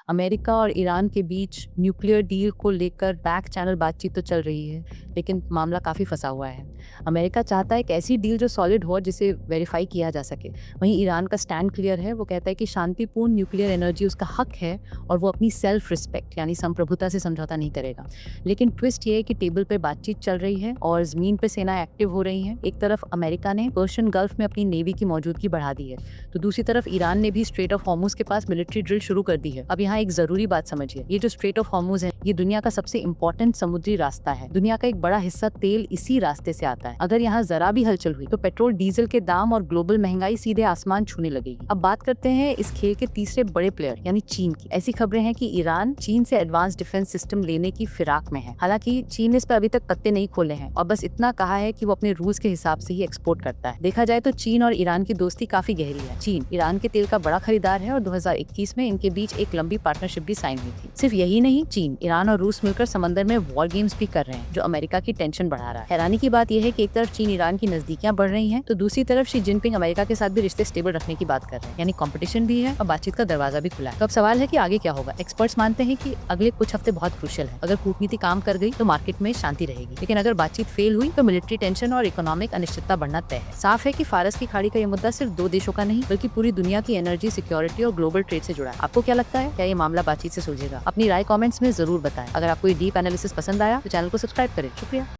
America और Iran के बीच nuclear deal को लेकर बैक चैनल बातचीत तो चल रही है, लेकिन मामला काफ़ी फंसा हुआ है। अमेरिका चाहता है एक ऐसी डील जो सॉलिड हो और जिसे वेरीफाई किया जा सके। वहीं ईरान का स्टैंड क्लियर है, वो कहता है कि शांतिपूर्ण न्यूक्लियर एनर्जी उसका हक है और वो अपनी सेल्फ रिस्पेक्ट यानी संप्रभुता से समझौता नहीं करेगा। लेकिन ट्विस्ट ये है कि टेबल पर बातचीत चल रही है और ज़मीन पर सेना एक्टिव हो रही है। एक तरफ अमेरिका ने पर्शियन गल्फ में अपनी नेवी की मौजूदगी बढ़ा दी है, तो दूसरी तरफ ईरान ने भी स्ट्रेट ऑफ हॉर्मुज के पास मिलिट्री ड्रिल शुरू कर दी है। अब यहाँ एक जरूरी बात समझिए, ये जो स्ट्रेट ऑफ हॉर्मुज है, ये दुनिया का सबसे इंपॉर्टेंट समुद्री रास्ता है। दुनिया का एक बड़ा हिस्सा तेल इसी रास्ते से आता है। अगर यहाँ जरा भी हलचल हुई तो पेट्रोल डीजल के दाम और ग्लोबल महंगाई सीधे आसमान छूने लगेगी। अब बात करते हैं इस खेल के तीसरे बड़े प्लेयर यानी चीन की। ऐसी खबरें हैं कि ईरान चीन से एडवांस डिफेंस सिस्टम लेने की फिराक में है। हालांकि चीन ने इस पर अभी तक पत्ते नहीं खोले हैं और बस इतना कहा है कि वो अपने रूल्स के हिसाब से ही एक्सपोर्ट करता है। देखा जाए तो चीन और ईरान की दोस्ती काफी गहरी है। चीन ईरान के तेल का बड़ा खरीदार है और 2021 में इनके बीच एक लंबी पार्टनरशिप भी साइन हुई थी। सिर्फ यही नहीं, चीन, ईरान और रूस मिलकर समंदर में वॉर गेम्स भी कर रहे हैं, जो अमेरिका की टेंशन बढ़ा रहा है। हैरानी की बात यह है कि एक तरफ चीन ईरान की नजदीकियां बढ़ रही हैं, तो दूसरी तरफ शी जिनपिंग अमेरिका के साथ भी रिश्ते स्टेबल रखने की बात कर रहे हैं। यानी कंपटीशन भी है और बातचीत का दरवाजा भी खुला है। तो अब सवाल है कि आगे क्या होगा। एक्सपर्ट्स मानते हैं कि अगले कुछ हफ्ते बहुत क्रूशियल है। अगर कूटनीति काम कर गई तो मार्केट में शांति रहेगी, लेकिन अगर बातचीत फेल हुई तो मिलिट्री टेंशन और इकोनॉमिक अनिश्चितता बढ़ना तय है। साफ है कि फारस की खाड़ी का ये मुद्दा सिर्फ दो देशों का नहीं बल्कि पूरी दुनिया की एनर्जी सिक्योरिटी और ग्लोबल ट्रेड से जुड़ा है। आपको क्या लगता है, क्या ये मामला बातचीत से सुलझेगा? अपनी राय कमेंट्स में जरूर बताएं। अगर आपको ये डीप एनालिसिस पसंद आया तो चैनल को सब्सक्राइब करें। शुक्रिया।